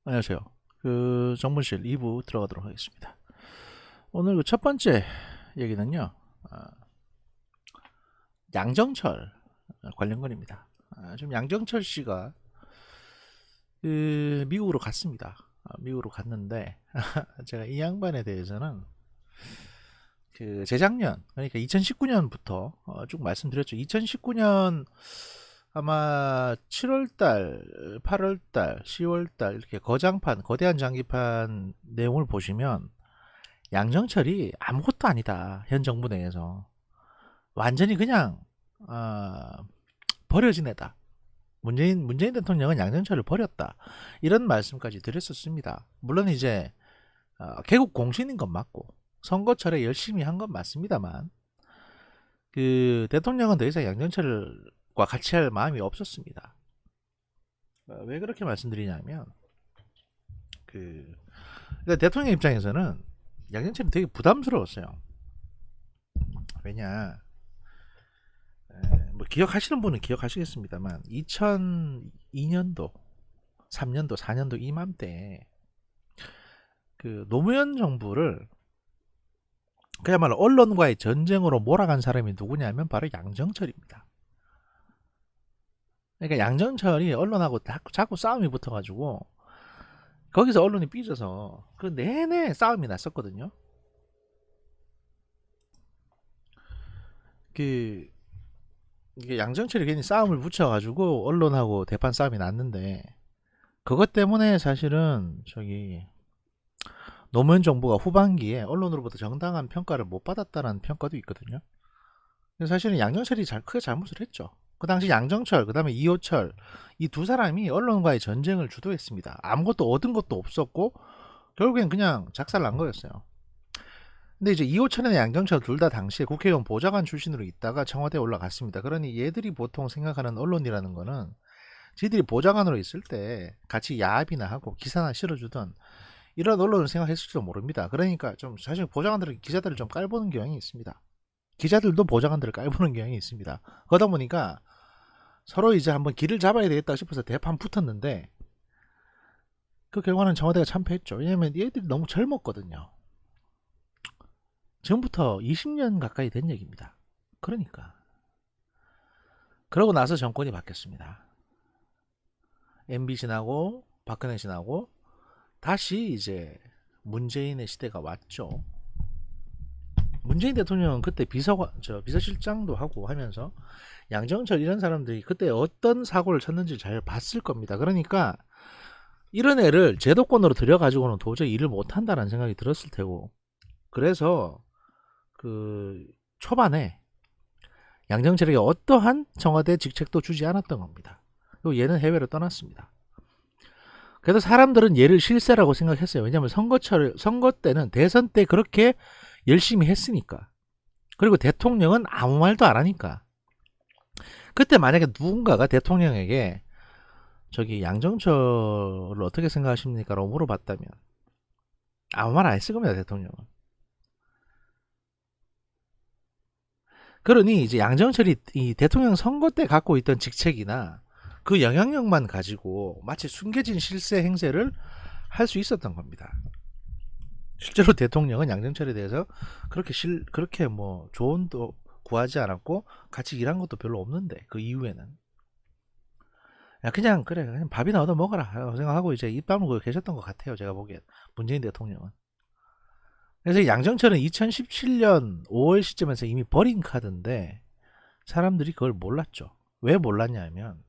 안녕하세요. 정문실 2부 들어가도록 하겠습니다. 오늘 첫 번째 얘기는요, 아, 양정철 관련 건입니다. 지금 양정철 씨가 미국으로 갔습니다. 미국으로 갔는데 제가 이 양반에 대해서는 재작년, 그러니까 2019년부터 쭉 말씀드렸죠. 2019년 아마 7월달, 8월달, 10월달 이렇게 거장판, 거대한 장기판 내용을 보시면 양정철이 아무것도 아니다. 현 정부 내에서 완전히 그냥 버려진 애다. 문재인 대통령은 양정철을 버렸다. 이런 말씀까지 드렸었습니다. 물론 이제 개국 공신인 건 맞고 선거철에 열심히 한 건 맞습니다만 대통령은 더 이상 양정철과 같이 할 마음이 없었습니다. 왜 그렇게 말씀드리냐면 그러니까 대통령 입장에서는 양정철이 되게 부담스러웠어요. 왜냐, 뭐 기억하시는 분은 기억하시겠습니다만 2002년도, 3년도, 4년도 이맘때 노무현 정부를 그야말로 언론과의 전쟁으로 몰아간 사람이 누구냐면 바로 양정철입니다. 그러니까 양정철이 언론하고 자꾸 싸움이 붙어가지고 거기서 언론이 삐져서 그 내내 싸움이 났었거든요. 이게 양정철이 괜히 싸움을 붙여가지고 언론하고 대판 싸움이 났는데 그것 때문에 사실은 노무현 정부가 후반기에 언론으로부터 정당한 평가를 못 받았다는 평가도 있거든요. 사실은 양정철이 크게 잘못을 했죠. 그 당시 양정철, 그 다음에 이호철 이 두 사람이 언론과의 전쟁을 주도했습니다. 아무것도 얻은 것도 없었고 결국엔 그냥 작살난 거였어요. 근데 이제 이호철이나 양정철 둘 다 당시에 국회의원 보좌관 출신으로 있다가 청와대에 올라갔습니다. 그러니 얘들이 보통 생각하는 언론이라는 거는 지들이 보좌관으로 있을 때 같이 야합이나 하고 기사나 실어주던 이런 언론을 생각했을지도 모릅니다. 그러니까 좀 사실 보좌관들은 기자들을 좀 깔보는 경향이 있습니다. 기자들도 보좌관들을 깔보는 경향이 있습니다. 그러다 보니까 서로 이제 한번 길을 잡아야 되겠다 싶어서 대판 붙었는데 그 결과는 청와대가 참패했죠. 왜냐면 얘들이 너무 젊었거든요. 지금부터 20년 가까이 된 얘기입니다. 그러니까 그러고 나서 정권이 바뀌었습니다. MB 지나고 박근혜 지나고 다시 이제 문재인의 시대가 왔죠. 문재인 대통령은 그때 비서실장도 하고 하면서 양정철 이런 사람들이 그때 어떤 사고를 쳤는지 잘 봤을 겁니다. 그러니까 이런 애를 제도권으로 들여가지고는 도저히 일을 못한다는 생각이 들었을 테고 그래서 초반에 양정철에게 어떠한 청와대 직책도 주지 않았던 겁니다. 그리고 얘는 해외로 떠났습니다. 그래서 사람들은 얘를 실세라고 생각했어요. 왜냐하면 선거 때는 대선 때 그렇게 열심히 했으니까. 그리고 대통령은 아무 말도 안 하니까. 그때 만약에 누군가가 대통령에게 양정철을 어떻게 생각하십니까? 라고 물어봤다면 아무 말 안 했을 겁니다. 대통령은. 그러니 이제 양정철이 이 대통령 선거 때 갖고 있던 직책이나 그 영향력만 가지고 마치 숨겨진 실세 행세를 할 수 있었던 겁니다. 실제로 대통령은 양정철에 대해서 그렇게 뭐 조언도 구하지 않았고 같이 일한 것도 별로 없는데 그 이후에는 그냥 그래 그냥 밥이나 얻어 먹어라 생각하고 이제 입 다물고 계셨던 것 같아요. 제가 보기엔 문재인 대통령은. 그래서 양정철은 2017년 5월 시점에서 이미 버린 카드인데 사람들이 그걸 몰랐죠. 왜 몰랐냐면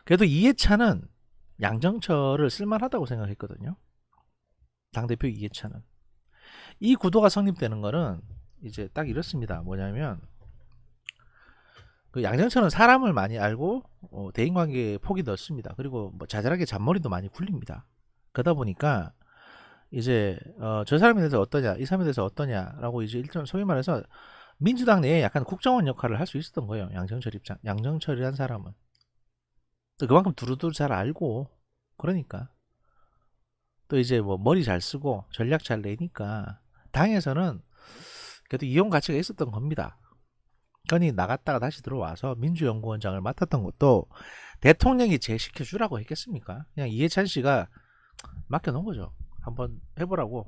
그래도 이해찬은 양정철을 쓸만하다고 생각했거든요. 당대표 이해찬은. 이 구도가 성립되는 거는 이제 딱 이렇습니다. 뭐냐면 양정철은 사람을 많이 알고 대인관계에 폭이 넓습니다. 그리고 뭐 자잘하게 잔머리도 많이 굴립니다. 그러다 보니까 이제 저 사람에 대해서 어떠냐, 이 사람에 대해서 어떠냐라고 이제 일단 소위 말해서 민주당 내에 약간 국정원 역할을 할 수 있었던 거예요. 양정철이란 사람은 그만큼 두루두루 잘 알고 그러니까 또 이제 뭐 머리 잘 쓰고 전략 잘 내니까 당에서는 그래도 이용 가치가 있었던 겁니다. 건이 나갔다가 다시 들어와서 민주연구원장을 맡았던 것도 대통령이 제시켜주라고 했겠습니까? 그냥 이해찬 씨가 맡겨놓은 거죠. 한번 해보라고.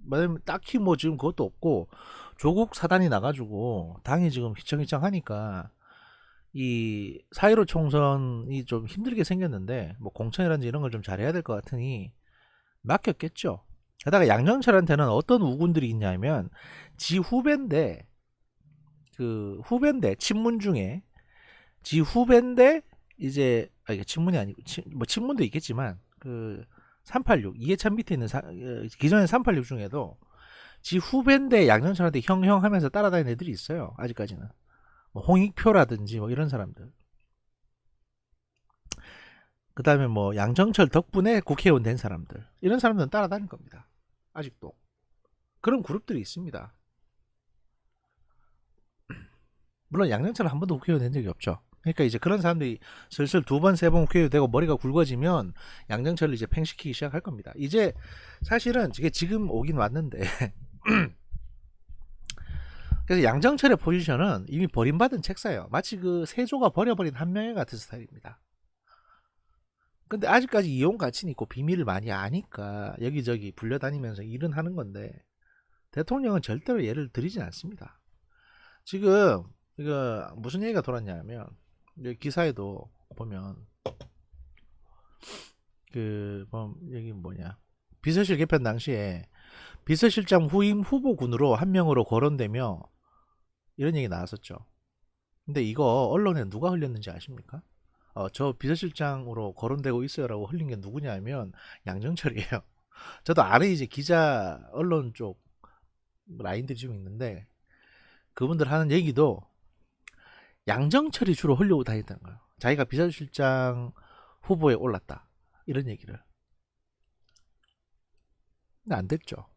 왜냐면 딱히 뭐 지금 그것도 없고 조국 사단이 나가지고 당이 지금 휘청휘청하니까 이4.15 총선이 좀 힘들게 생겼는데 뭐 공천이라든지 이런 걸 좀 잘해야 될 것 같으니 맡겼겠죠. 게다가 양정철한테는 어떤 우군들이 있냐면 지 후배인데 그 후배인데 친문 중에 지 후배인데 이제 이게 친문이 아니고 뭐 친문도 있겠지만 그 386 이해찬 밑에 있는 기존의 386 중에도 지 후배인데 양정철한테 형형 하면서 따라다니는 애들이 있어요. 아직까지는 뭐 홍익표라든지 뭐 이런 사람들. 그 다음에 뭐 양정철 덕분에 국회의원 된 사람들, 이런 사람들은 따라다닐 겁니다. 아직도 그런 그룹들이 있습니다. 물론 양정철은 한 번도 국회의원 된 적이 없죠. 그러니까 이제 그런 사람들이 슬슬 두 번, 세 번 국회의원 되고 머리가 굵어지면 양정철을 이제 팽시키기 시작할 겁니다. 이제 사실은 이게 지금 오긴 왔는데 그래서 양정철의 포지션은 이미 버림받은 책사예요. 마치 그 세조가 버려버린 한명회 같은 스타일입니다. 근데 아직까지 이용 가치는 있고 비밀을 많이 아니까 여기저기 불려다니면서 일은 하는 건데 대통령은 절대로 예를 들이진 않습니다. 지금 이거 무슨 얘기가 돌았냐면 기사에도 보면 그 여기 뭐냐 비서실 개편 당시에 비서실장 후임 후보군으로 한 명으로 거론되며 이런 얘기 나왔었죠. 근데 이거 언론에 누가 흘렸는지 아십니까? 저 비서실장으로 거론되고 있어요라고 흘린 게 누구냐면 양정철이에요. 저도 아는 이제 기자 언론 쪽 라인들이 좀 있는데 그분들 하는 얘기도 양정철이 주로 흘려고 다녔다는 거예요. 자기가 비서실장 후보에 올랐다 이런 얘기를. 근데 안 됐죠.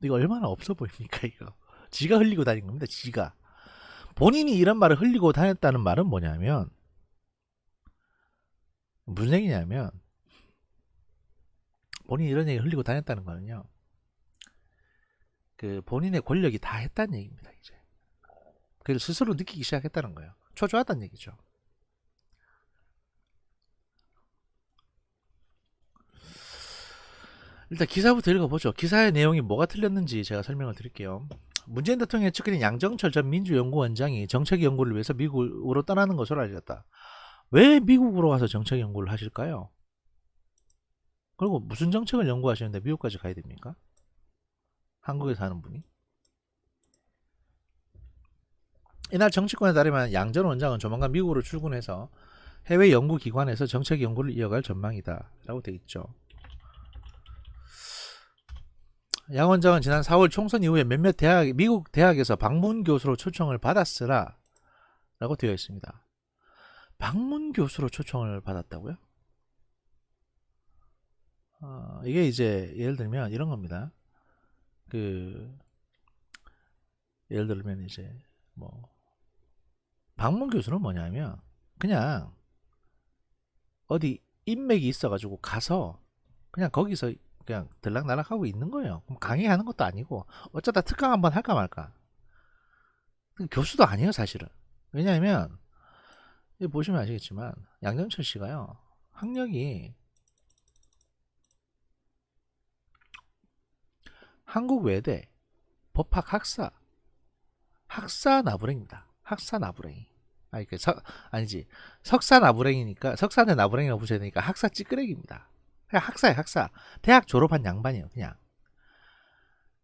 이거 얼마나 없어 보입니까 이거. 지가 흘리고 다닌 겁니다. 지가. 본인이 이런 말을 흘리고 다녔다는 말은 뭐냐면 무슨 얘기냐면 본인이 이런 얘기 흘리고 다녔다는 거는요. 그 본인의 권력이 다 했다는 얘기입니다. 이제. 그걸 스스로 느끼기 시작했다는 거예요. 초조하다는 얘기죠. 일단 기사부터 읽어보죠. 기사의 내용이 뭐가 틀렸는지 제가 설명을 드릴게요. 문재인 대통령의 측근인 양정철 전 민주연구원장이 정책 연구를 위해서 미국으로 떠나는 것으로 알려졌다. 왜 미국으로 가서 정책 연구를 하실까요? 그리고 무슨 정책을 연구하시는데 미국까지 가야 됩니까? 한국에 사는 분이? 이날 정치권에 따르면 양 전 원장은 조만간 미국으로 출근해서 해외 연구기관에서 정책 연구를 이어갈 전망이다 라고 돼 있죠. 양 원장은 지난 4월 총선 이후에 몇몇 미국 대학에서 방문 교수로 초청을 받았으나 라고 되어 있습니다. 방문 교수로 초청을 받았다고요? 이게 이제 예를 들면 이런 겁니다. 예를 들면 이제 뭐 방문 교수는 뭐냐면 그냥 어디 인맥이 있어가지고 가서 그냥 거기서 그냥 들락날락하고 있는 거예요. 그럼 강의하는 것도 아니고 어쩌다 특강 한번 할까 말까. 교수도 아니에요 사실은. 왜냐하면 보시면 아시겠지만 양정철 씨가요 학력이 한국외대 법학 학사 나부랭입니다. 학사 나부랭이. 아니지 석사 나부랭이니까 석사대 나부랭이라고 보셔야 되니까 학사 찌끄레기입니다. 그냥 학사예요 학사. 대학 졸업한 양반이에요 그냥.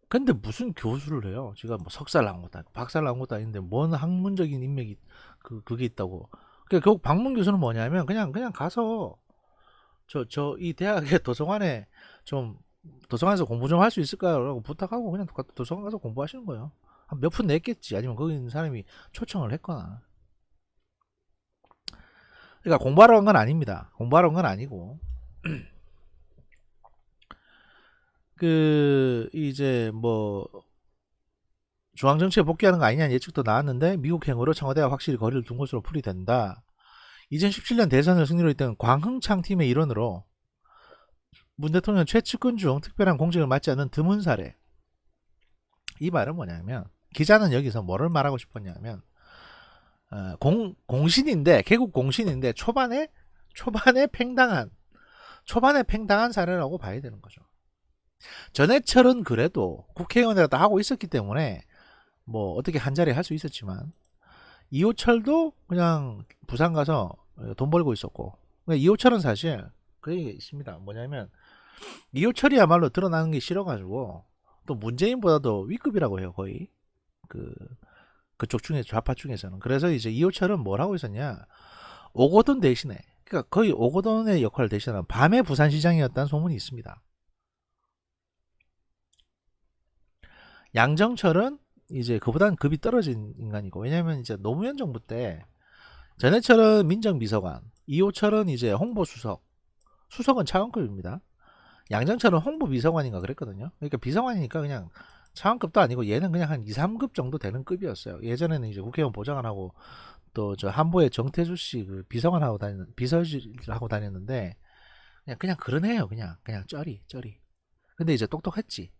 근데 무슨 교수를 해요? 제가 뭐 석사를 나온 것도 아니고 박사를 나온 것도 아닌데 뭔 학문적인 인맥이 그게 있다고. 그러니까 결국 방문 교수는 뭐냐면 그냥 가서 이 대학의 도서관에 좀 도서관에서 공부 좀 할 수 있을까요? 라고 부탁하고 그냥 도서관 가서 공부하시는 거예요. 한 몇 푼 냈겠지. 아니면 거기 있는 사람이 초청을 했거나. 그러니까 공부하러 간 건 아닙니다. 공부하러 간 건 아니고 이제 뭐 중앙정치에 복귀하는 거 아니냐는 예측도 나왔는데 미국행으로 청와대와 확실히 거리를 둔 것으로 풀이된다. 2017년 대선을 승리로 이끈 광흥창 팀의 일원으로 문 대통령 최측근 중 특별한 공직을 맡지 않는 드문 사례. 이 말은 뭐냐면 기자는 여기서 뭐를 말하고 싶었냐면 공신인데, 개국 공신인데 초반에 팽당한 사례라고 봐야 되는 거죠. 전해철은 그래도 국회의원이라도 하고 있었기 때문에 뭐 어떻게 한 자리 할 수 있었지만, 이호철도 그냥 부산 가서 돈 벌고 있었고, 이호철은 사실 그 얘기가 있습니다. 뭐냐면 이호철이야말로 드러나는 게 싫어가지고 또 문재인보다도 위급이라고 해요, 거의. 그 그쪽 중에 좌파 중에서는. 그래서 이제 이호철은 뭘 하고 있었냐, 오거돈 대신에, 그러니까 거의 오거돈의 역할을 대신하는 밤의 부산시장이었다는 소문이 있습니다. 양정철은 이제 그보다는 급이 떨어진 인간이고, 왜냐면 이제 노무현 정부 때 전해철은 민정비서관, 이호철은 이제 홍보수석, 수석은 차관급입니다. 양정철은 홍보비서관인가 그랬거든요. 그러니까 비서관이니까 그냥 차관급도 아니고, 얘는 그냥 한 2, 3급 정도 되는 급이었어요. 예전에는 이제 국회의원 보좌관하고 또 저 한보의 정태수 씨 그 비서관하고 비서실하고 다녔는데, 그냥 그런 애예요. 그냥 쩌리. 근데 이제 똑똑했지.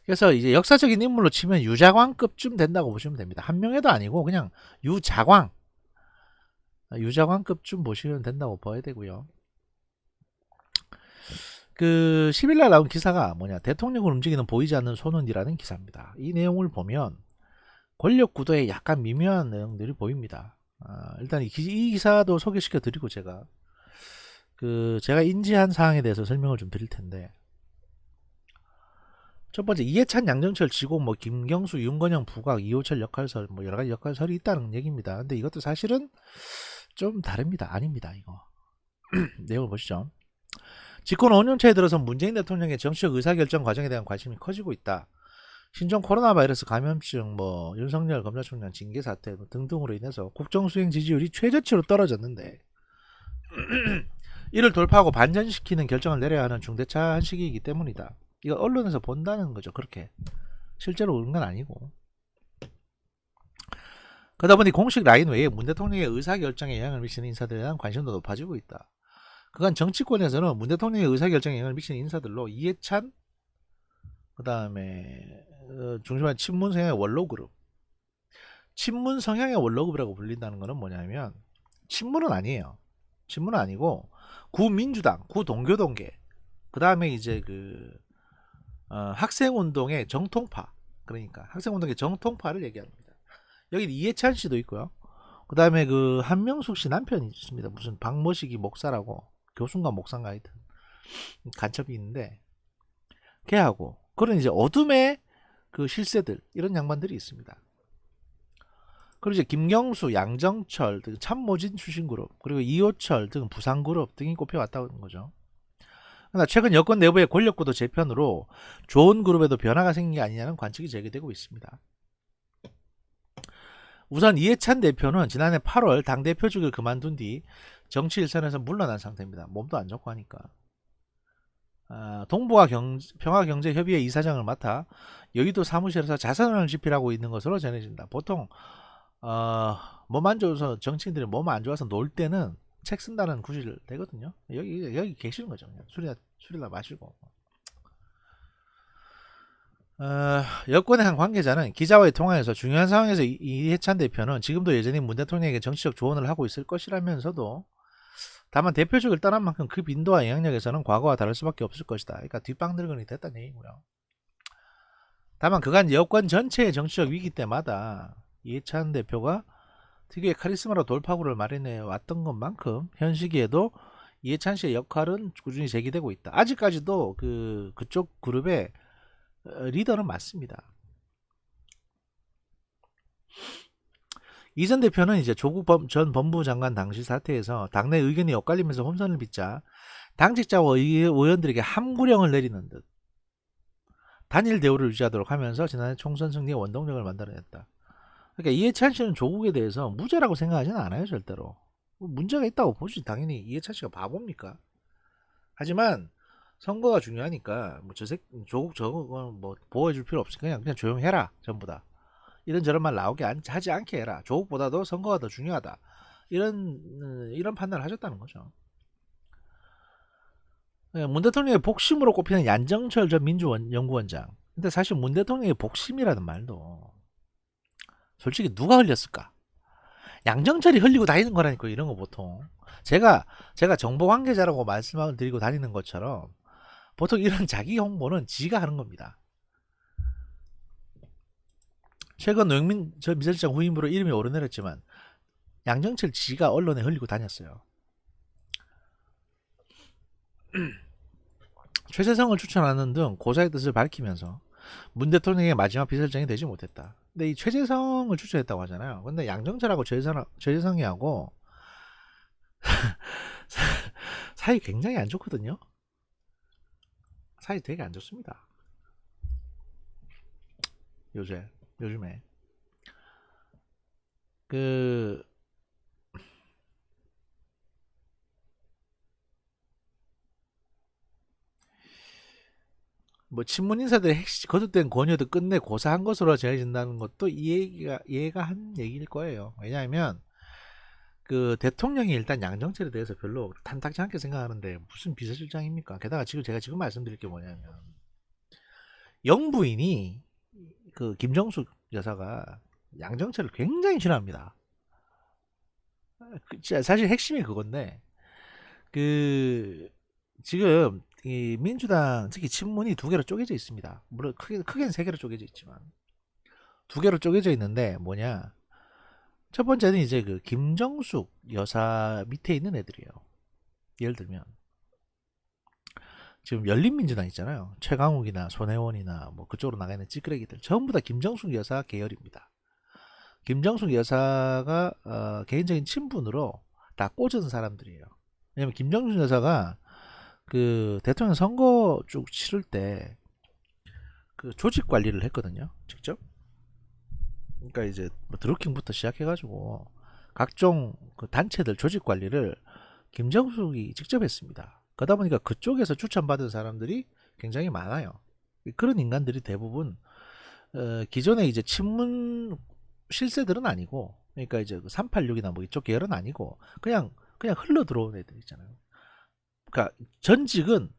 그래서 이제 역사적인 인물로 치면 유자광급쯤 된다고 보시면 됩니다. 한명회도 아니고 그냥 유자광급쯤 보시면 된다고 봐야 되고요. 그 10일날 나온 기사가 뭐냐, 대통령을 움직이는 보이지 않는 손은이라는 기사입니다. 이 내용을 보면 권력 구도에 약간 미묘한 내용들이 보입니다. 일단 이 기사도 소개시켜 드리고, 제가 인지한 사항에 대해서 설명을 좀 드릴 텐데, 첫 번째, 이해찬, 양정철 지고 뭐 김경수, 윤건영 부각, 이호철 역할설, 뭐 여러 가지 역할설이 있다는 얘기입니다. 근데 이것도 사실은 좀 다릅니다. 아닙니다, 이거. 내용을 보시죠. 집권 5년차에 들어서 문재인 대통령의 정치적 의사결정 과정에 대한 관심이 커지고 있다. 신종 코로나 바이러스 감염증, 뭐 윤석열 검찰총장 징계 사태 등등으로 인해서 국정수행 지지율이 최저치로 떨어졌는데, 이를 돌파하고 반전시키는 결정을 내려야 하는 중대차한 시기이기 때문이다. 이거 언론에서 본다는 거죠. 그렇게 실제로 오는 건 아니고. 그러다 보니 공식 라인 외에 문 대통령의 의사결정에 영향을 미치는 인사들에 대한 관심도 높아지고 있다. 그간 정치권에서는 문 대통령의 의사결정에 영향을 미치는 인사들로 이해찬, 그 다음에 중심한 친문 성향의 원로그룹, 친문 성향의 원로그룹이라고 불린다는 것은 뭐냐면, 친문은 아니에요. 친문은 아니고 구민주당, 구동교동계, 그 다음에 이제 학생운동의 정통파, 그러니까 학생운동의 정통파를 얘기합니다. 여기 이해찬 씨도 있고요. 그 다음에 한명숙 씨 남편이 있습니다. 무슨 박모식이 목사라고, 교수인가 목사인가 하여튼 간첩이 있는데, 걔하고 그런 이제 어둠의 실세들, 이런 양반들이 있습니다. 그리고 이제 김경수, 양정철 등 참모진 출신 그룹, 그리고 이호철 등 부산 그룹 등이 꼽혀왔다는 거죠. 그러나 최근 여권 내부의 권력구도 재편으로 좋은 그룹에도 변화가 생긴 게 아니냐는 관측이 제기되고 있습니다. 우선 이해찬 대표는 지난해 8월 당대표직을 그만둔 뒤 정치 일선에서 물러난 상태입니다. 몸도 안 좋고 하니까. 동북아 평화경제협의회 이사장을 맡아 여의도 사무실에서 자선을 집필하고 있는 것으로 전해진다. 보통 몸 안 좋아서, 정치인들이 몸 안 좋아서 놀 때는 책 쓴다는 구실 되거든요. 여기 계시는 거죠. 그냥 술이나 마시고. 여권의 한 관계자는 기자와의 통화에서 중요한 상황에서 이해찬 대표는 지금도 여전히 문 대통령에게 정치적 조언을 하고 있을 것이라면서도, 다만 대표직을 떠난 만큼 그 빈도와 영향력에서는 과거와 다를 수밖에 없을 것이다. 그러니까 뒷방 늙은이 됐다는 얘기고요. 다만 그간 여권 전체의 정치적 위기 때마다 이해찬 대표가 특유의 카리스마로 돌파구를 마련해 왔던 것만큼 현 시기에도 이해찬 씨의 역할은 꾸준히 제기되고 있다. 아직까지도 그쪽 그룹의 리더는 맞습니다. 이 전 대표는 이제 조국 전 법무부 장관 당시 사태에서 당내 의견이 엇갈리면서 혼선을 빚자 당직자와 의원들에게 함구령을 내리는 듯 단일 대우를 유지하도록 하면서 지난해 총선 승리의 원동력을 만들어냈다. 그러니까 이해찬 씨는 조국에 대해서 무죄라고 생각하지는 않아요, 절대로. 문제가 있다고 보지. 당연히 이해찬 씨가 바보입니까? 하지만 선거가 중요하니까 조국 저거 뭐 보호해줄 필요 없으니까 그냥 조용해라, 전부 다. 이런저런 말 나오게 하지 않게 해라. 조국보다도 선거가 더 중요하다. 이런 판단을 하셨다는 거죠. 문 대통령의 복심으로 꼽히는 양정철 전 민주연구원장. 근데 사실 문 대통령의 복심이라는 말도 솔직히 누가 흘렸을까? 양정철이 흘리고 다니는 거라니까 이런 거 보통. 제가 정보 관계자라고 말씀을 드리고 다니는 것처럼 보통 이런 자기 홍보는 지가 하는 겁니다. 최근 노영민 전 비서실장 후임으로 이름이 오르내렸지만 양정철 지가 언론에 흘리고 다녔어요. 최재성을 추천하는 등 고사의 뜻을 밝히면서 문 대통령의 마지막 비서실장이 되지 못했다. 근데 이 최재성을 추천했다고 하잖아요. 근데 양정철하고 최재성이하고 사이 굉장히 안 좋거든요. 사이 되게 안 좋습니다. 요즘에 그 뭐 친문 인사들의 핵심 거듭된 권유도 끝내 고사한 것으로 전해진다는 것도 이해가 한 얘기일 거예요. 왜냐하면 그 대통령이 일단 양정철에 대해서 별로 탐탁지 않게 생각하는데 무슨 비서실장입니까? 게다가 제가 지금 말씀드릴 게 뭐냐면 영부인이 그 김정숙 여사가 양정철을 굉장히 싫어합니다. 사실 핵심이 그건데 그 지금 이 민주당 특히 친문이 두 개로 쪼개져 있습니다. 물론 크게는 세 개로 쪼개져 있지만 두 개로 쪼개져 있는데 뭐냐? 첫 번째는 이제 그 김정숙 여사 밑에 있는 애들이에요. 예를 들면 지금 열린민주당 있잖아요. 최강욱이나 손혜원이나 뭐 그쪽으로 나가 있는 찌끄레기들 전부 다 김정숙 여사 계열입니다. 김정숙 여사가 개인적인 친분으로 다 꽂은 사람들이에요. 왜냐면 김정숙 여사가 그 대통령 선거 쭉 치를 때 그 조직 관리를 했거든요. 직접. 그러니까 이제 뭐 드루킹부터 시작해가지고 각종 그 단체들 조직 관리를 김정숙이 직접 했습니다. 그러다 보니까 그쪽에서 추천받은 사람들이 굉장히 많아요. 그런 인간들이 대부분 기존에 이제 친문 실세들은 아니고, 그러니까 이제 386이나 뭐 이쪽 계열은 아니고 그냥 흘러 들어온 애들 있잖아요. 그러니까 전직은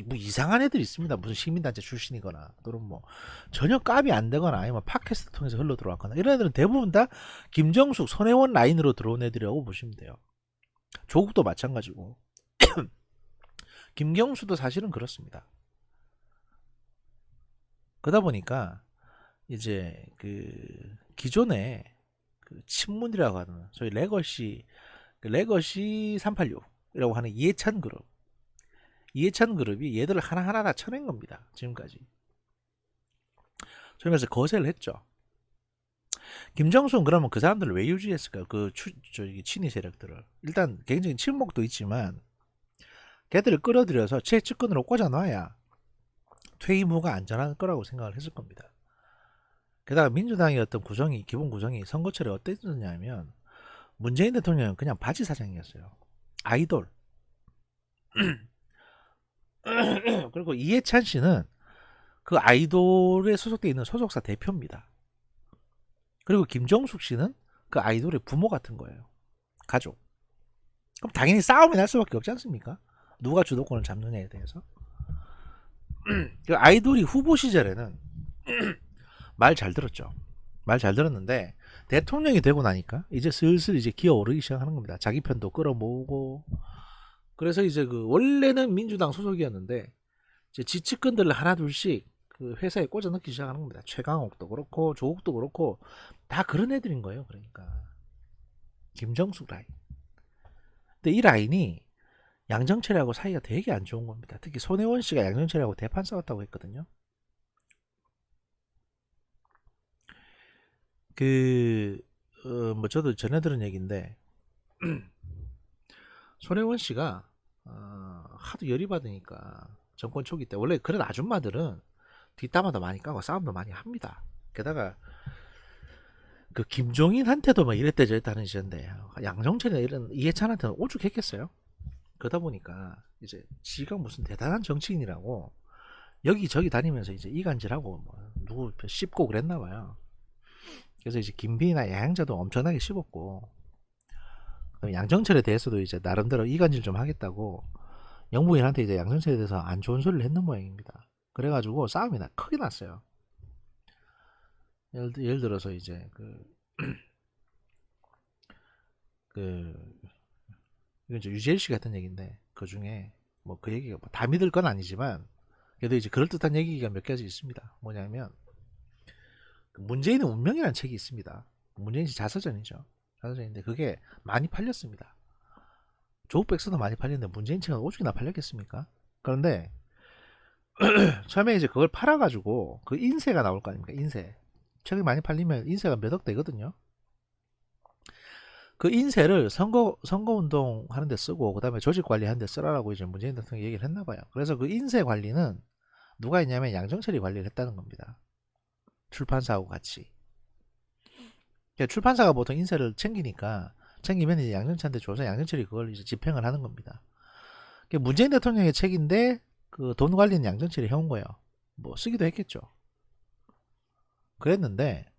뭐 이상한 애들 있습니다. 무슨 시민단체 출신이거나 또는 뭐 전혀 값이 안 되거나 아니면 팟캐스트 통해서 흘러 들어왔거나 이런 애들은 대부분 다 김정숙, 손혜원 라인으로 들어온 애들이라고 보시면 돼요. 조국도 마찬가지고 김경수도 사실은 그렇습니다. 그러다 보니까 이제 그 기존에 그 친문이라고 하는 소위 레거시 386이라고 하는 이해찬 그룹이 얘들을 하나하나 다 쳐낸 겁니다. 지금까지. 그러면서 거세를 했죠. 김정수는 그러면 그 사람들을 왜 유지했을까요? 친위 세력들을. 일단 굉장히 친목도 있지만 걔들을 끌어들여서 최측근으로 꽂아놔야 퇴임 후가 안전할 거라고 생각을 했을 겁니다. 게다가 민주당의 어떤 기본 구성이 선거철에 어땠느냐면 문재인 대통령은 그냥 바지 사장이었어요. 아이돌. 그리고 이해찬 씨는 그 아이돌에 소속되어 있는 소속사 대표입니다. 그리고 김정숙 씨는 그 아이돌의 부모 같은 거예요. 가족. 그럼 당연히 싸움이 날 수밖에 없지 않습니까? 누가 주도권을 잡느냐에 대해서. 그 아이돌이 후보 시절에는 말 잘 들었죠. 말 잘 들었는데 대통령이 되고 나니까 이제 슬슬 이제 기어오르기 시작하는 겁니다. 자기 편도 끌어모으고. 그래서 이제 그 원래는 민주당 소속이었는데 이제 지측근들을 하나둘씩 그 회사에 꽂아 넣기 시작하는 겁니다. 최강욱도 그렇고 조국도 그렇고 다 그런 애들인 거예요. 그러니까 김정숙 라인. 근데 이 라인이 양정철하고 사이가 되게 안 좋은 겁니다. 특히 손혜원 씨가 양정철하고 대판 싸웠다고 했거든요. 뭐 저도 전해 들은 얘기인데 손혜원 씨가 하도 열이 받으니까 정권 초기 때 원래 그런 아줌마들은 뒷담화도 많이 까고 싸움도 많이 합니다. 게다가 그 김종인한테도 뭐 이랬대 저랬다는 시절인데 양정철이나 이런 이해찬한테는 오죽했겠어요. 그러다 보니까 이제 지가 무슨 대단한 정치인이라고 여기저기 다니면서 이제 이간질하고 뭐 누구 씹고 그랬나 봐요. 그래서 이제 김비나 양양자도 엄청나게 씹었고 양정철에 대해서도 이제 나름대로 이간질 좀 하겠다고 영부인한테 이제 양정철에 대해서 안 좋은 소리를 했는 모양입니다. 그래가지고 싸움이 크게 났어요. 예를 들어서 이제 그 이건 이제 유재일 씨가 했던 얘기인데 그 중에 뭐 그 얘기가 뭐다 믿을 건 아니지만 그래도 이제 그럴듯한 얘기가 몇 가지 있습니다. 뭐냐면 그 문재인의 운명이라는 책이 있습니다. 문재인 씨 자서전이죠. 자서전인데 그게 많이 팔렸습니다. 조국 백서도 많이 팔렸는데 문재인 책은 오죽이나 팔렸겠습니까? 그런데 처음에 이제 그걸 팔아가지고 그 인세가 나올 거 아닙니까? 인세. 책이 많이 팔리면 인세가 몇 억 되거든요. 그 인세를 선거운동 하는데 쓰고, 그 다음에 조직 관리 하는데 쓰라라고 이제 문재인 대통령이 얘기를 했나봐요. 그래서 그 인세 관리는 누가 했냐면 양정철이 관리를 했다는 겁니다. 출판사하고 같이. 그러니까 출판사가 보통 인세를 챙기면 이제 양정철한테 줘서 양정철이 그걸 이제 집행을 하는 겁니다. 그러니까 문재인 대통령의 책인데 그 돈 관리는 양정철이 해온 거예요. 뭐 쓰기도 했겠죠. 그랬는데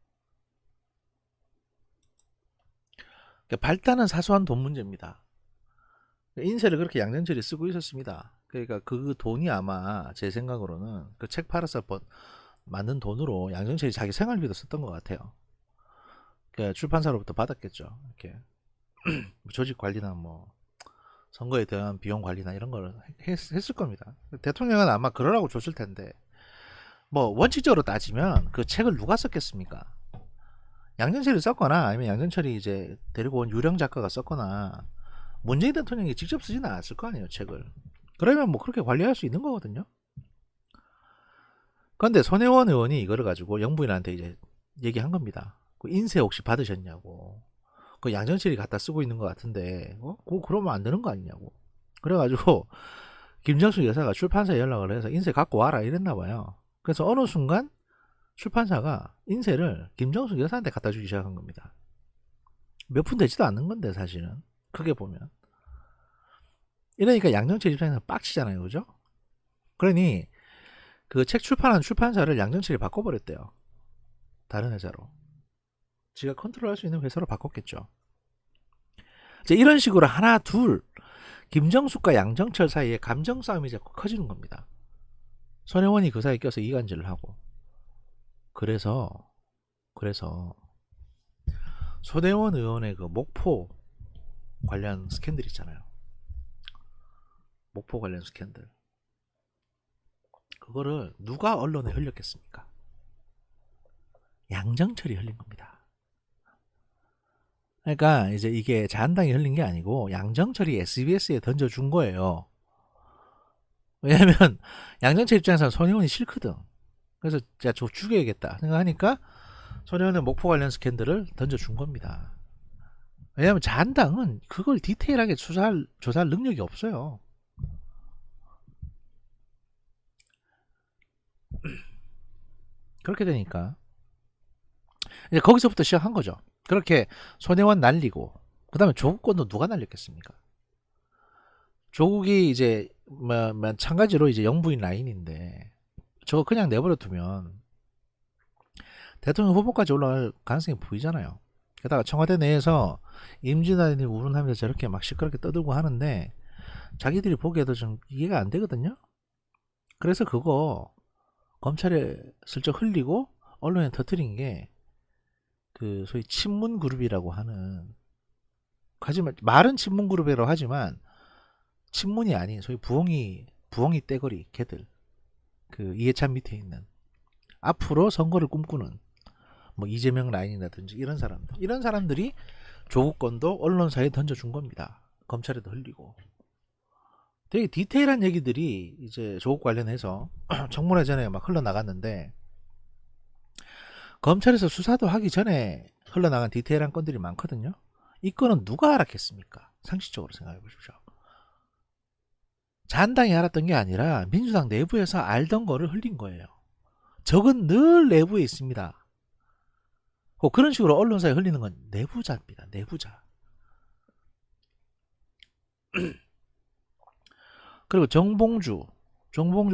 그러니까 발단은 사소한 돈 문제입니다. 인세를 그렇게 양정철이 쓰고 있었습니다. 그러니까 그 돈이 아마 제 생각으로는 그 책 팔아서 만든 돈으로 양정철이 자기 생활비도 썼던 것 같아요. 그러니까 출판사로부터 받았겠죠. 이렇게 조직 관리나 뭐 선거에 대한 비용 관리나 이런 걸 했을 겁니다. 대통령은 아마 그러라고 줬을 텐데 뭐 원칙적으로 따지면 그 책을 누가 썼겠습니까? 양정철이 썼거나 아니면 양정철이 이제 데리고 온 유령 작가가 썼거나 문재인 대통령이 직접 쓰지는 않았을 거 아니에요, 책을. 그러면 뭐 그렇게 관리할 수 있는 거거든요. 그런데 손혜원 의원이 이거를 가지고 영부인한테 이제 얘기한 겁니다. 그 인세 혹시 받으셨냐고. 그 양정철이 갖다 쓰고 있는 것 같은데, 그거 그러면 안 되는 거 아니냐고. 그래가지고 김정숙 여사가 출판사에 연락을 해서 인세 갖고 와라 이랬나 봐요. 그래서 어느 순간 출판사가 인세를 김정숙 여사한테 갖다 주기 시작한 겁니다. 몇 푼 되지도 않는 건데 사실은 크게 보면. 이러니까 양정철 입장에서 빡치잖아요, 그죠? 그러니 그 책 출판한 출판사를 양정철이 바꿔버렸대요. 다른 회사로. 지가 컨트롤할 수 있는 회사로 바꿨겠죠. 이제 이런 식으로 하나 둘 김정숙과 양정철 사이에 감정 싸움이 자꾸 커지는 겁니다. 손혜원이 그 사이에 껴서 이간질을 하고. 그래서 손혜원 의원의 그 목포 관련 스캔들 있잖아요. 목포 관련 스캔들. 그거를 누가 언론에 흘렸겠습니까? 양정철이 흘린 겁니다. 그러니까 이제 이게 자한당이 흘린 게 아니고 양정철이 SBS에 던져준 거예요. 왜냐면 양정철 입장에서는 손혜원이 싫거든. 그래서 제가 저 죽여야겠다 생각하니까 손혜원의 목포 관련 스캔들을 던져준 겁니다. 왜냐면 자한당은 그걸 디테일하게 조사할 능력이 없어요. 그렇게 되니까 이제 거기서부터 시작한 거죠. 그렇게 손혜원 날리고 그 다음에 조국권도 누가 날렸겠습니까? 조국이 이제 마찬가지로 이제 영부인 라인인데 저거 그냥 내버려 두면 대통령 후보까지 올라갈 가능성이 보이잖아요. 게다가 청와대 내에서 임진환이 우른하면서 저렇게 막 시끄럽게 떠들고 하는데 자기들이 보기에도 좀 이해가 안 되거든요. 그래서 그거 검찰에 슬쩍 흘리고 언론에 터뜨린 게 그 소위 친문 그룹이라고 하는, 하지만 말은 친문 그룹이라고 하지만 친문이 아닌 소위 부엉이 떼거리 걔들, 그 이해찬 밑에 있는 앞으로 선거를 꿈꾸는 뭐 이재명 라인이라든지 이런 사람들이 조국권도 언론사에 던져준 겁니다. 검찰에도 흘리고. 되게 디테일한 얘기들이 이제 조국 관련해서 청문회 전에 막 흘러나갔는데 검찰에서 수사도 하기 전에 흘러나간 디테일한 건들이 많거든요. 이 건은 누가 알았겠습니까? 상식적으로 생각해 보십시오. 자한당이 알았던 게 아니라 민주당 내부에서 알던 거를 흘린 거예요. 적은 늘 내부에 있습니다. 그런 식으로 언론사에 흘리는 건 내부자입니다. 내부자. 그리고 정봉주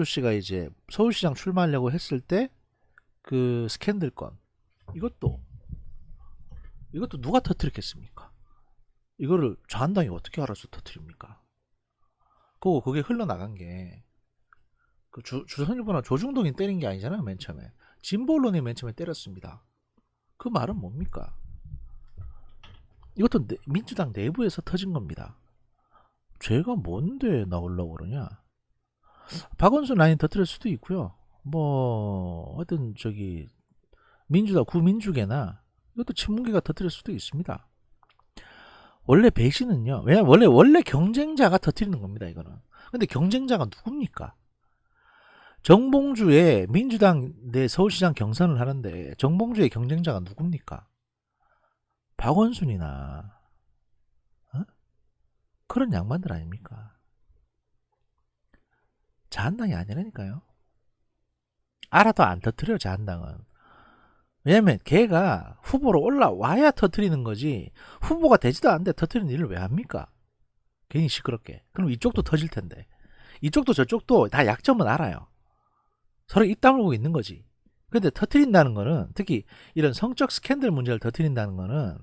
씨가 이제 서울시장 출마하려고 했을 때 그 스캔들 건, 이것도 누가 터뜨렸겠습니까? 이거를 자한당이 어떻게 알아서 터뜨립니까? 그게 흘러나간 게 그 조선일보나 조중동이 때린 게 아니잖아요. 맨 처음에 진보 언론이 맨 처음에 때렸습니다. 그 말은 뭡니까? 이것도 민주당 내부에서 터진 겁니다. 죄가 뭔데 나오려고 그러냐? 박원순 라인 터뜨릴 수도 있고요. 뭐 하여튼 저기 민주당 구민주계나 이것도 친문계가 터뜨릴 수도 있습니다. 원래 배신은요. 왜냐면 원래 경쟁자가 터뜨리는 겁니다. 이거는. 근데 경쟁자가 누굽니까? 정봉주의 민주당 내 서울시장 경선을 하는데 정봉주의 경쟁자가 누굽니까? 박원순이나 어? 그런 양반들 아닙니까? 자한당이 아니라니까요. 알아도 안 터뜨려요. 자한당은. 왜냐면 걔가 후보로 올라와야 터뜨리는 거지 후보가 되지도 않는데 터뜨리는 일을 왜 합니까? 괜히 시끄럽게. 그럼 이쪽도 터질 텐데. 이쪽도 저쪽도 다 약점은 알아요. 서로 입 다물고 있는 거지. 근데 터뜨린다는 거는 특히 이런 성적 스캔들 문제를 터뜨린다는 거는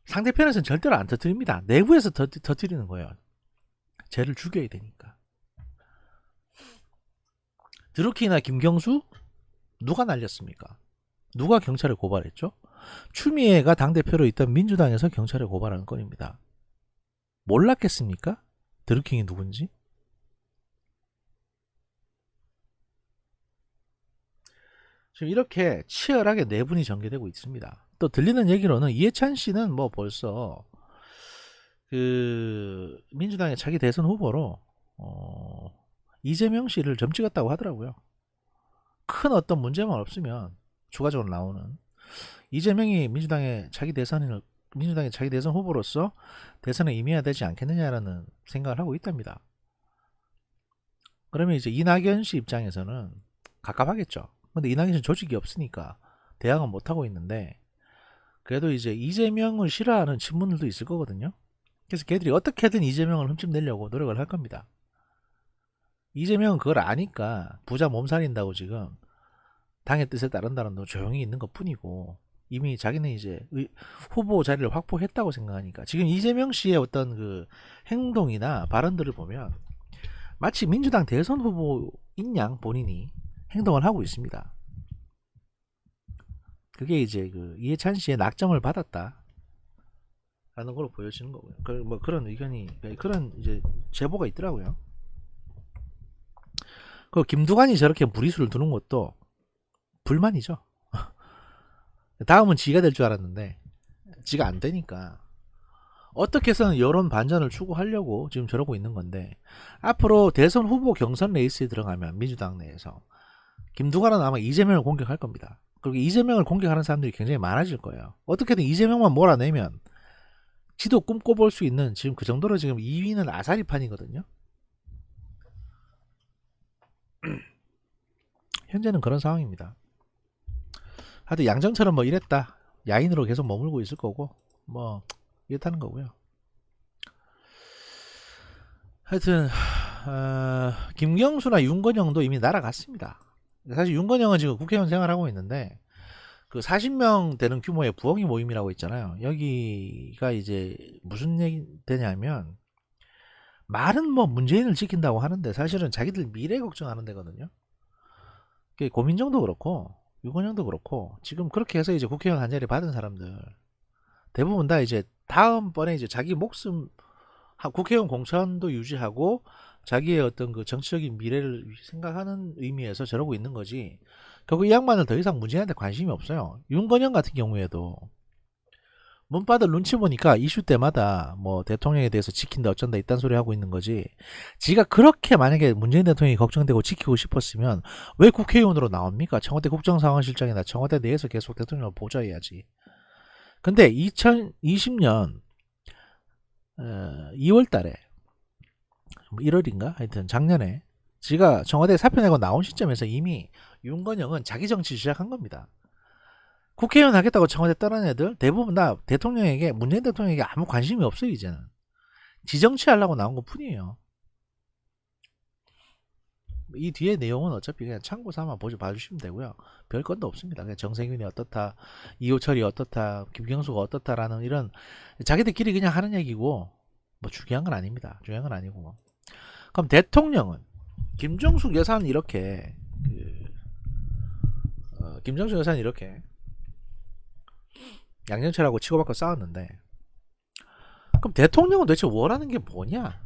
상대편에서는 절대로 안 터뜨립니다. 내부에서 터뜨리는 거예요. 쟤를 죽여야 되니까. 드루킹이나 김경수 누가 날렸습니까? 누가 경찰에 고발했죠? 추미애가 당대표로 있던 민주당에서 경찰에 고발하는 건입니다. 몰랐겠습니까? 드루킹이 누군지? 지금 이렇게 치열하게 내분이 전개되고 있습니다. 또 들리는 얘기로는 이해찬 씨는 뭐 벌써 그 민주당의 차기 대선 후보로 이재명 씨를 점 찍었다고 하더라고요. 큰 어떤 문제만 없으면 추가적으로 나오는 이재명이 민주당의 차기 대선 후보로서 대선에 임해야 되지 않겠느냐라는 생각을 하고 있답니다. 그러면 이제 이낙연 씨 입장에서는 갑갑하겠죠. 근데 이낙연 씨 조직이 없으니까 대항은 못하고 있는데 그래도 이제 이재명을 싫어하는 친문들도 있을 거거든요. 그래서 걔들이 어떻게든 이재명을 흠집내려고 노력을 할 겁니다. 이재명은 그걸 아니까 부자 몸살인다고 지금 당의 뜻에 따른다는 도 조용히 있는 것 뿐이고 이미 자기는 이제 후보 자리를 확보했다고 생각하니까 지금 이재명 씨의 어떤 그 행동이나 발언들을 보면 마치 민주당 대선 후보인 양 본인이 행동을 하고 있습니다. 그게 이제 그 이해찬 씨의 낙점을 받았다 라는 걸로 보여지는 거고요. 뭐 그런 의견이 그런 이제 제보가 있더라고요. 그 김두관이 저렇게 무리수를 두는 것도 불만이죠. 다음은 지가 될 줄 알았는데 지가 안 되니까 어떻게 해서는 여론 반전을 추구하려고 지금 저러고 있는 건데 앞으로 대선 후보 경선 레이스에 들어가면 민주당 내에서 김두관은 아마 이재명을 공격할 겁니다. 그리고 이재명을 공격하는 사람들이 굉장히 많아질 거예요. 어떻게든 이재명만 몰아내면 지도 꿈꿔볼 수 있는 지금 그 정도로 지금 2위는 아사리판이거든요. 현재는 그런 상황입니다. 하여튼 양정처럼 뭐 이랬다 야인으로 계속 머물고 있을 거고 뭐 이렇다는 거고요. 하여튼 김경수나 윤건영도 이미 날아갔습니다. 사실 윤건영은 지금 국회의원 생활하고 있는데 그 40명 되는 규모의 부엉이 모임이라고 있잖아요. 여기가 이제 무슨 얘기 되냐면 말은 뭐 문재인을 지킨다고 하는데 사실은 자기들 미래 걱정하는 데거든요. 고민정도 그렇고 유건영도 그렇고 지금 그렇게 해서 이제 국회의원 한 자리 받은 사람들 대부분 다 이제 다음번에 이제 자기 목숨 국회의원 공천도 유지하고 자기의 어떤 그 정치적인 미래를 생각하는 의미에서 저러고 있는 거지. 결국 이 양반은 더 이상 문재인한테 관심이 없어요. 윤건영 같은 경우에도 문바들 눈치 보니까 이슈 때마다 뭐 대통령에 대해서 지킨다 어쩐다 이딴 소리 하고 있는 거지. 지가 그렇게 만약에 문재인 대통령이 걱정되고 지키고 싶었으면 왜 국회의원으로 나옵니까? 청와대 국정상황실장이나 청와대 내에서 계속 대통령을 보좌해야지. 근데 2020년 2월 달에 1월인가? 하여튼 작년에 지가 청와대 사표 내고 나온 시점에서 이미 윤건영은 자기 정치 시작한 겁니다. 국회의원 하겠다고 청와대 떠난 애들 대부분 다 대통령에게 문재인 대통령에게 아무 관심이 없어요. 이제는 지정치 하려고 나온 것 뿐이에요. 이 뒤에 내용은 어차피 그냥 참고 삼아 봐주시면 되고요. 별 건도 없습니다. 그냥 정세균이 어떻다, 이호철이 어떻다, 김경수가 어떻다라는 이런 자기들끼리 그냥 하는 얘기고 뭐 중요한 건 아닙니다. 중요한 건 아니고. 그럼 대통령은 김정숙 여사는 이렇게 김정숙 여사는 이렇게 양정철하고 치고받고 싸웠는데, 그럼 대통령은 도대체 원하는 게 뭐냐?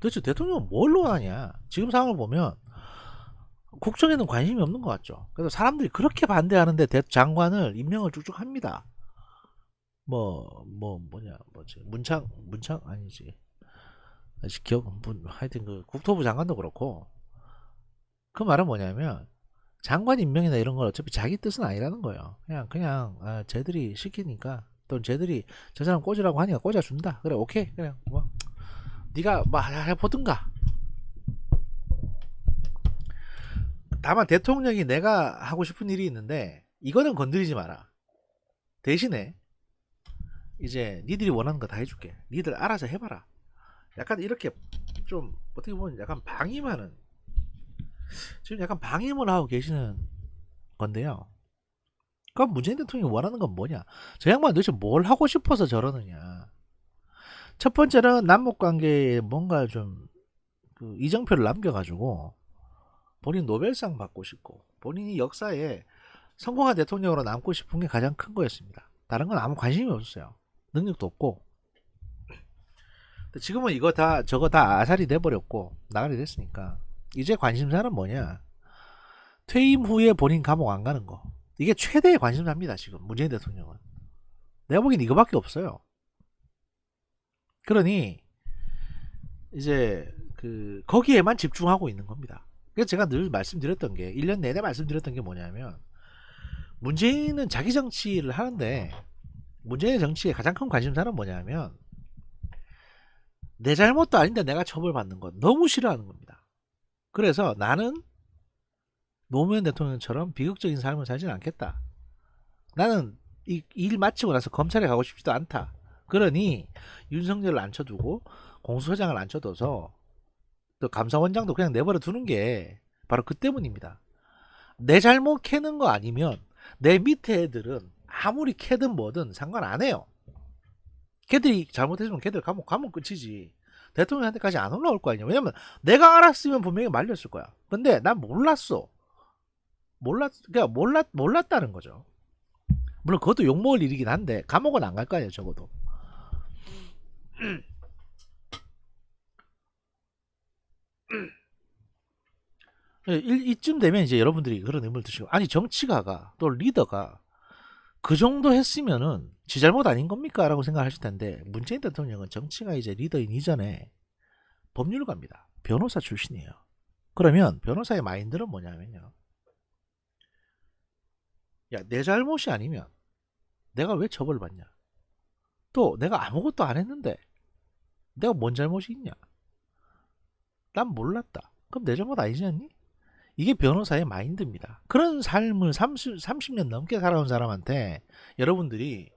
도대체 대통령은 뭘 원하냐? 지금 상황을 보면 국정에는 관심이 없는 것 같죠. 그래서 사람들이 그렇게 반대하는데 장관을 임명을 쭉쭉 합니다. 뭐지? 문창 아니지. 아직 하여튼 그 국토부 장관도 그렇고, 그 말은 뭐냐면 장관 임명이나 이런 건 어차피 자기 뜻은 아니라는 거예요. 그냥 쟤들이 시키니까, 또 쟤들이 저 사람 꽂으라고 하니까 꽂아준다. 그래, 오케이. 그냥 뭐 네가 뭐 해보든가. 다만 대통령이 내가 하고 싶은 일이 있는데 이거는 건드리지 마라. 대신에 이제 니들이 원하는 거 다 해줄게. 니들 알아서 해봐라. 약간 이렇게 좀 어떻게 보면 약간 방임하는, 지금 약간 방임을 하고 계시는 건데요. 그럼 문재인 대통령이 원하는 건 뭐냐? 저 양반 도대체 뭘 하고 싶어서 저러느냐? 첫 번째는 남북 관계에 뭔가 좀 그 이정표를 남겨가지고 본인 노벨상 받고 싶고, 본인이 역사에 성공한 대통령으로 남고 싶은 게 가장 큰 거였습니다. 다른 건 아무 관심이 없었어요. 능력도 없고. 지금은 이거 다 저거 다 아사리 돼버렸고 나가리 됐으니까 이제 관심사는 뭐냐? 퇴임 후에 본인 감옥 안 가는 거. 이게 최대의 관심사입니다. 지금 문재인 대통령은. 내가 보기엔 이거밖에 없어요. 그러니 이제 그 거기에만 집중하고 있는 겁니다. 그래서 제가 늘 말씀드렸던 게, 1년 내내 말씀드렸던 게 뭐냐면, 문재인은 자기 정치를 하는데 문재인의 정치의 가장 큰 관심사는 뭐냐면 내 잘못도 아닌데 내가 처벌받는 것 너무 싫어하는 겁니다. 그래서 나는 노무현 대통령처럼 비극적인 삶을 살지는 않겠다. 나는 이 일 마치고 나서 검찰에 가고 싶지도 않다. 그러니 윤석열을 앉혀두고 공수처장을 앉혀둬서 또 감사원장도 그냥 내버려 두는 게 바로 그 때문입니다. 내 잘못 캐는 거 아니면 내 밑에 애들은 아무리 캐든 뭐든 상관 안 해요. 걔들이 잘못했으면 걔들 감옥 가면 끝이지. 대통령한테까지 안 올라올 거 아니야. 왜냐면 내가 알았으면 분명히 말렸을 거야. 근데 난 몰랐어. 그러니까 몰랐다는 거죠. 물론 그것도 욕먹을 일이긴 한데 감옥은 안 갈 거 아니에요, 적어도. 이쯤 되면 이제 여러분들이 그런 의문을 드시고, 아니 정치가가 또 리더가 그 정도 했으면은 지 잘못 아닌 겁니까? 라고 생각하실 텐데, 문재인 대통령은 정치가 이제 리더인 이전에 법률가입니다. 변호사 출신이에요. 그러면 변호사의 마인드는 뭐냐면요, 야, 내 잘못이 아니면 내가 왜 처벌받냐? 또 내가 아무것도 안 했는데 내가 뭔 잘못이 있냐? 난 몰랐다. 그럼 내 잘못 아니지 않니? 이게 변호사의 마인드입니다. 그런 삶을 30년 넘게 살아온 사람한테 여러분들이,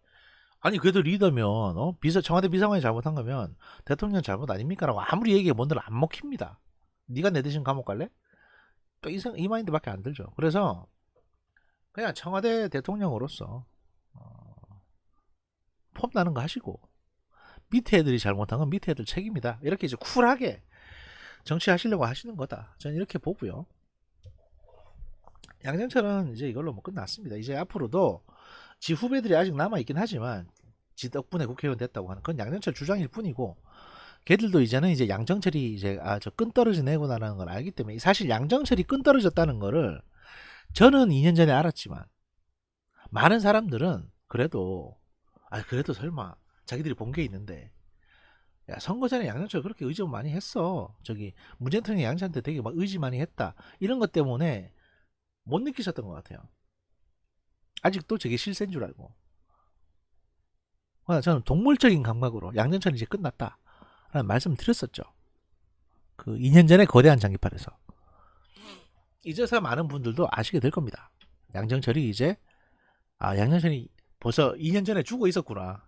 아니 그래도 리더면 청와대 비서관이 잘못한 거면 대통령 잘못 아닙니까? 라고 아무리 얘기해 뭔들 안 먹힙니다. 네가 내 대신 감옥 갈래? 또 이 마인드밖에 안 들죠. 그래서 그냥 청와대 대통령으로서 폼 나는 거 하시고, 밑에 애들이 잘못한 건 밑에 애들 책임이다. 이렇게 이제 쿨하게 정치하시려고 하시는 거다. 저는 이렇게 보고요. 양정철은 이제 이걸로 뭐 끝났습니다. 이제 앞으로도 지 후배들이 아직 남아있긴 하지만 지 덕분에 국회의원 됐다고 하는 건 양정철 주장일 뿐이고, 걔들도 이제는 이제 양정철이 이제 저 끈 떨어져 내고나라는 걸 알기 때문에, 사실 양정철이 끈 떨어졌다는 거를 저는 2년 전에 알았지만 많은 사람들은 그래도 설마 자기들이 본 게 있는데, 야, 선거 전에 양정철 그렇게 의지 많이 했어. 저기 문재인 대통령이 양정철한테 되게 막 의지 많이 했다. 이런 것 때문에 못 느끼셨던 것 같아요. 아직도 저게 실세인 줄 알고. 저는 동물적인 감각으로 양정철이 이제 끝났다 라는 말씀을 드렸었죠. 그 2년 전에 거대한 장기판에서. 이제서 많은 분들도 아시게 될 겁니다. 양정철이 이제, 양정철이 벌써 2년 전에 죽어 있었구나.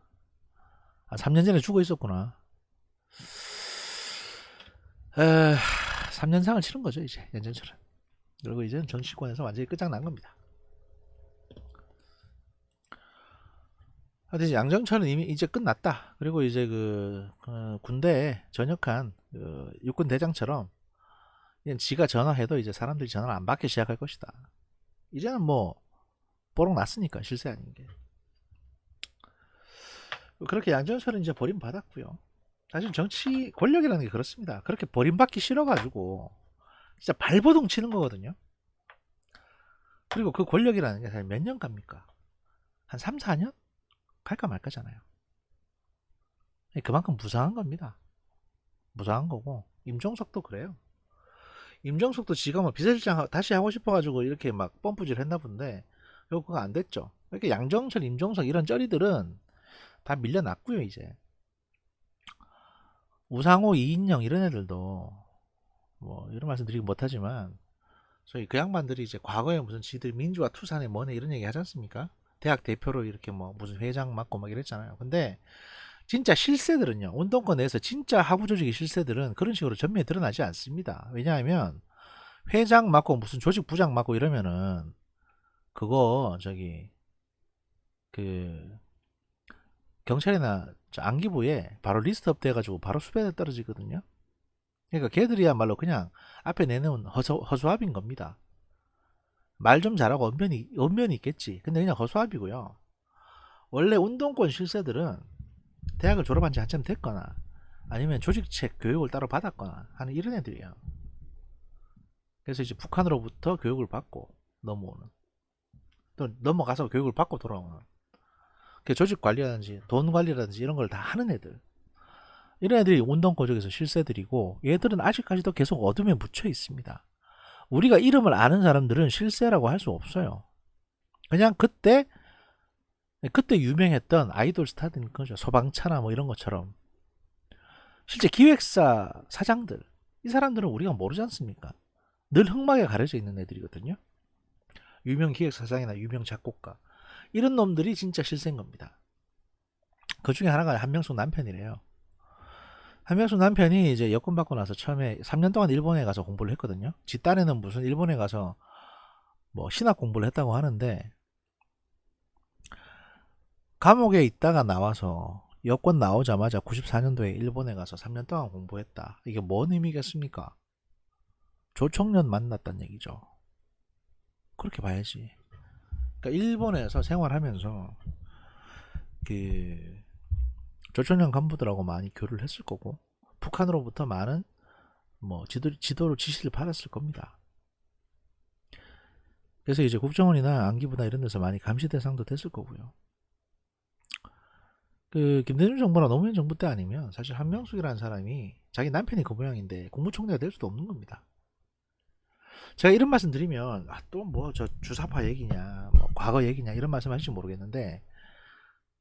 3년 전에 죽어 있었구나. 3년상을 치른 거죠, 이제 양정철은. 그리고 이제는 정치권에서 완전히 끝장난 겁니다. 하여튼 양정철은 이미 이제 끝났다. 그리고 이제 군대에 전역한 육군 대장처럼 지가 전화해도 이제 사람들이 전화를 안 받기 시작할 것이다. 이제는 뭐 뽀록 났으니까, 실세 아닌 게. 그렇게 양정철은 이제 버림받았고요. 사실 정치 권력이라는 게 그렇습니다. 그렇게 버림받기 싫어가지고 진짜 발버둥 치는 거거든요. 그리고 그 권력이라는 게 사실 몇 년 갑니까? 한 3, 4년? 갈까 말까잖아요. 그만큼 무상한 겁니다. 무상한 거고 임종석도 그래요. 임종석도 지가 뭐 비서실장 다시 하고 싶어가지고 이렇게 막 펌프질 했나 본데 그거 안 됐죠. 이렇게 양정철, 임종석 이런 쩌리들은 다 밀려났고요. 이제 우상호, 이인영 이런 애들도 뭐 이런 말씀 드리기 못하지만 저희 그 양반들이 이제 과거에 무슨 지들 민주화 투사네 뭐네 이런 얘기 하지 않습니까? 대학 대표로 이렇게 뭐 무슨 회장 맡고 막 이랬잖아요. 근데 진짜 실세들은요, 운동권 내에서 진짜 하부 조직의 실세들은 그런 식으로 전면에 드러나지 않습니다. 왜냐하면 회장 맡고 무슨 조직 부장 맡고 이러면은 그거 저기 그 경찰이나 안기부에 바로 리스트업 돼가지고 바로 수배에 떨어지거든요. 그러니까 걔들이야말로 그냥 앞에 내놓은 허수아비인 겁니다. 말 좀 잘하고 언변이 있겠지. 근데 그냥 허수아비고요. 원래 운동권 실세들은 대학을 졸업한 지 한참 됐거나 아니면 조직책 교육을 따로 받았거나 하는 이런 애들이에요. 그래서 이제 북한으로부터 교육을 받고 넘어오는, 또 넘어가서 교육을 받고 돌아오는, 조직 관리라든지 돈 관리라든지 이런 걸 다 하는 애들, 이런 애들이 운동권적에서 실세들이고, 얘들은 아직까지도 계속 어둠에 묻혀 있습니다. 우리가 이름을 아는 사람들은 실세라고 할 수 없어요. 그냥 그때 유명했던 아이돌 스타들인 거죠. 소방차나 뭐 이런 것처럼. 실제 기획사 사장들, 이 사람들은 우리가 모르지 않습니까? 늘 흑막에 가려져 있는 애들이거든요. 유명 기획사장이나 유명 작곡가, 이런 놈들이 진짜 실세인 겁니다. 그 중에 하나가 한명숙 남편이래요. 한명숙 남편이 이제 여권 받고 나서 처음에 3년 동안 일본에 가서 공부를 했거든요. 지 딴에는 무슨 일본에 가서 뭐 신학 공부를 했다고 하는데, 감옥에 있다가 나와서 여권 나오자마자 94년도에 일본에 가서 3년 동안 공부했다. 이게 뭔 의미겠습니까? 조청년 만났단 얘기죠. 그렇게 봐야지. 그러니까 일본에서 생활하면서 그 조청년 간부들하고 많이 교류를 했을 거고, 북한으로부터 많은 뭐 지도로 지시를 받았을 겁니다. 그래서 이제 국정원이나 안기부나 이런 데서 많이 감시 대상도 됐을 거고요. 그 김대중 정부나 노무현 정부 때 아니면 사실 한명숙이라는 사람이 자기 남편이 그 모양인데 국무총리가 될 수도 없는 겁니다. 제가 이런 말씀 드리면 또 뭐 저 주사파 얘기냐 뭐 과거 얘기냐 이런 말씀 하실지 모르겠는데,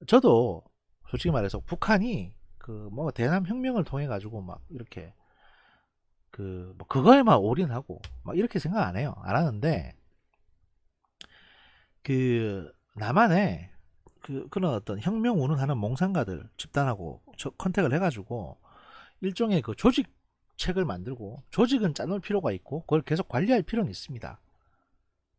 저도 솔직히 말해서 북한이 그 뭐 대남 혁명을 통해 가지고 막 이렇게 그 뭐 그거에만 올인하고 막 이렇게 생각 안 해요. 안 하는데, 그 남한에 그런 어떤 혁명 운운하는 몽상가들 집단하고 컨택을 해가지고 일종의 그 조직책을 만들고, 조직은 짜놓을 필요가 있고 그걸 계속 관리할 필요는 있습니다.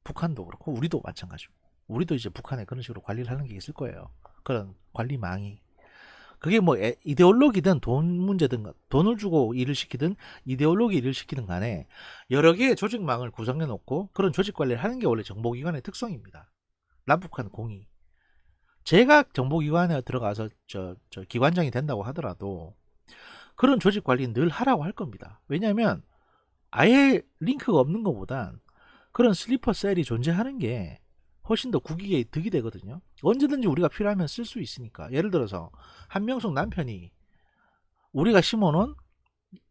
북한도 그렇고 우리도 마찬가지고, 우리도 이제 북한에 그런 식으로 관리를 하는 게 있을 거예요. 그런 관리망이. 그게 뭐 이데올로기든 돈 문제든, 돈을 주고 일을 시키든 이데올로기 일을 시키든 간에 여러 개의 조직망을 구성해 놓고 그런 조직 관리를 하는 게 원래 정보기관의 특성입니다. 남북한 공이. 제가 정보기관에 들어가서 저 기관장이 된다고 하더라도 그런 조직 관리는 늘 하라고 할 겁니다. 왜냐하면 아예 링크가 없는 것보단 그런 슬리퍼 셀이 존재하는 게 훨씬 더 국익에 득이 되거든요. 언제든지 우리가 필요하면 쓸 수 있으니까. 예를 들어서 한명숙 남편이 우리가 심어놓은,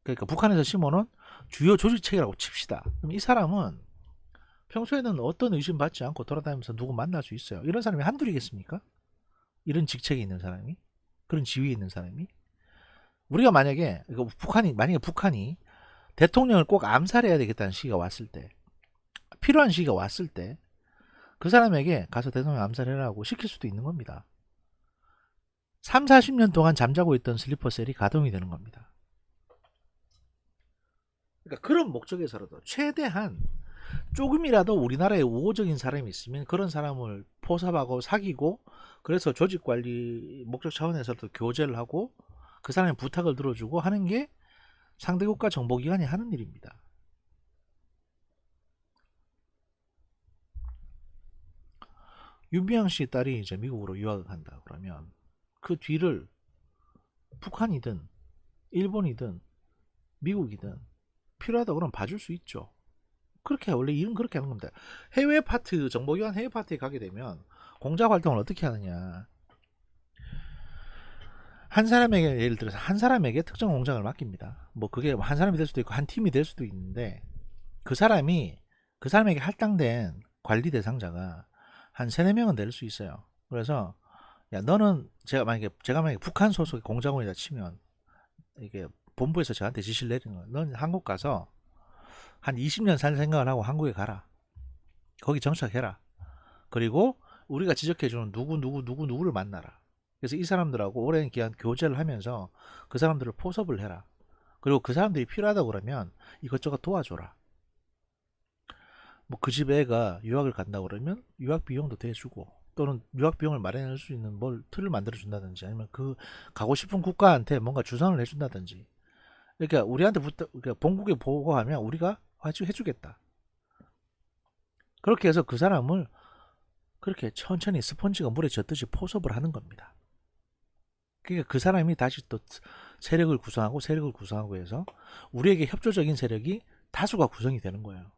그러니까 북한에서 심어놓은 주요 조직책이라고 칩시다. 그럼 이 사람은 평소에는 어떤 의심 받지 않고 돌아다니면서 누구 만날 수 있어요. 이런 사람이 한둘이겠습니까? 이런 직책이 있는 사람이, 그런 지위에 있는 사람이. 우리가 만약에 북한이 대통령을 꼭 암살해야 되겠다는 시기가 왔을 때, 필요한 시기가 왔을 때 그 사람에게 가서 대통령 암살해라고 시킬 수도 있는 겁니다. 3, 40년 동안 잠자고 있던 슬리퍼 셀이 가동이 되는 겁니다. 그러니까 그런 목적에서라도 최대한 조금이라도 우리나라에 우호적인 사람이 있으면 그런 사람을 포섭하고 사귀고, 그래서 조직관리 목적 차원에서도 교제를 하고 그 사람의 부탁을 들어주고 하는 게 상대국가 정보기관이 하는 일입니다. 윤미향 씨 딸이 이제 미국으로 유학을 간다 그러면 그 뒤를 북한이든 일본이든 미국이든 필요하다 그러면 봐줄 수 있죠. 그렇게 원래 일은 그렇게 하는 겁니다. 해외 파트 정보기관 해외 파트에 가게 되면 공작 활동을 어떻게 하느냐. 한 사람에게 예를 들어서 한 사람에게 특정 공작을 맡깁니다. 뭐 그게 한 사람이 될 수도 있고 한 팀이 될 수도 있는데 그 사람이 그 사람에게 할당된 관리 대상자가 한 3, 4명은 될 수 있어요. 그래서 야 너는 제가 만약에 북한 소속의 공작원이다 치면 이게 본부에서 저한테 지시를 내리는 거예요. 넌 한국 가서 한 20년 살 생각을 하고 한국에 가라. 거기 정착해라. 그리고 우리가 지적해주는 누구를 만나라. 그래서 이 사람들하고 오랜 기간 교제를 하면서 그 사람들을 포섭을 해라. 그리고 그 사람들이 필요하다고 그러면 이것저것 도와줘라. 뭐 그 집 애가 유학을 간다고 그러면 유학 비용도 대주고 또는 유학 비용을 마련할 수 있는 뭘 틀을 만들어 준다든지 아니면 그 가고 싶은 국가한테 뭔가 주선을 해준다든지 그러니까 우리한테 그러니까 본국에 보고하면 우리가 해주겠다. 그렇게 해서 그 사람을 그렇게 천천히 스펀지가 물에 젖듯이 포섭을 하는 겁니다. 그러니까 그 사람이 다시 또 세력을 구성하고 해서 우리에게 협조적인 세력이 다수가 구성이 되는 거예요.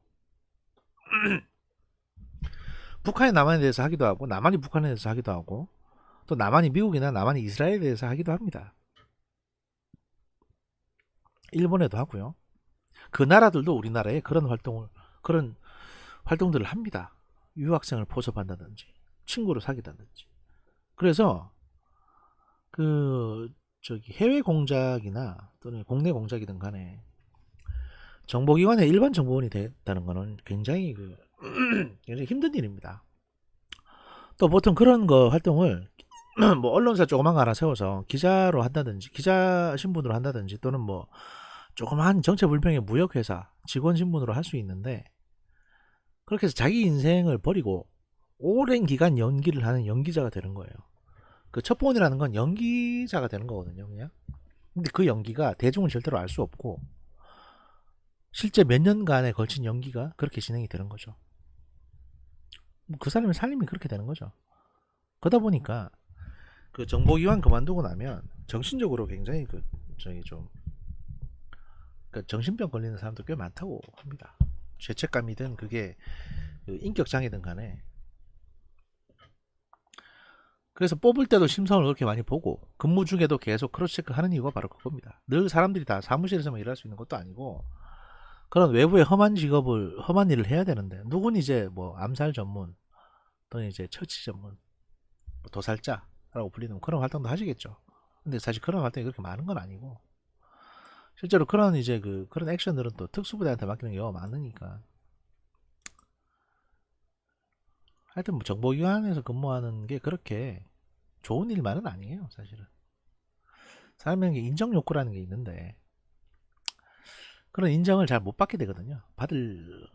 북한이 남한에 대해서 하기도 하고 남한이 북한에 대해서 하기도 하고 또 남한이 미국이나 남한이 이스라엘에 대해서 하기도 합니다. 일본에도 하고요. 그 나라들도 우리나라에 그런 활동들을 합니다. 유학생을 포섭한다든지 친구를 사귀다든지. 그래서 그 저기 해외 공작이나 또는 국내 공작이든 간에 정보기관의 일반 정보원이 됐다는 것은 굉장히 굉장히 힘든 일입니다. 또 보통 그런 거 활동을 뭐 언론사 조그만 거 하나 세워서 기자로 한다든지 기자 신분으로 한다든지 또는 뭐 조그만 정체불명의 무역회사 직원 신분으로 할 수 있는데 그렇게 해서 자기 인생을 버리고 오랜 기간 연기를 하는 연기자가 되는 거예요. 그 첩보원이라는 건 연기자가 되는 거거든요, 그냥. 근데 그 연기가 대중은 절대로 알 수 없고 실제 몇 년간에 걸친 연기가 그렇게 진행이 되는 거죠. 그 사람의 삶이 그렇게 되는 거죠. 그러다 보니까 그 정보기관 그만두고 나면 정신적으로 굉장히 정신병 걸리는 사람도 꽤 많다고 합니다. 죄책감이든 그게 인격장애든 간에. 그래서 뽑을 때도 심성을 그렇게 많이 보고 근무 중에도 계속 크로스체크 하는 이유가 바로 그겁니다. 늘 사람들이 다 사무실에서만 일할 수 있는 것도 아니고 그런 외부의 험한 일을 해야 되는데 누군 이제 뭐 암살 전문 또는 이제 처치 전문 뭐 도살자라고 불리는 그런 활동도 하시겠죠. 근데 사실 그런 활동이 그렇게 많은 건 아니고 실제로 그런 이제 그런 액션들은 또 특수부대한테 맡기는 경우가 많으니까 하여튼 뭐 정보기관에서 근무하는 게 그렇게 좋은 일만은 아니에요. 사실은 사람에게 인정 욕구라는 게 있는데 그런 인정을 잘 못 받게 되거든요. 받을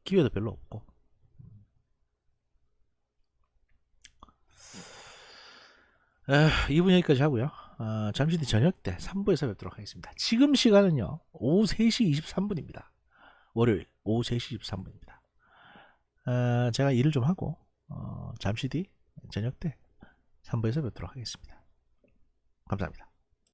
기회도 별로 없고. 2분 여기까지 하고요. 잠시 뒤 저녁 때 3부에서 뵙도록 하겠습니다. 지금 시간은요 오후 3시 23분입니다. 월요일 오후 3시 23분입니다. 제가 일을 좀 하고 잠시 뒤 저녁 때 3부에서 뵙도록 하겠습니다. 감사합니다.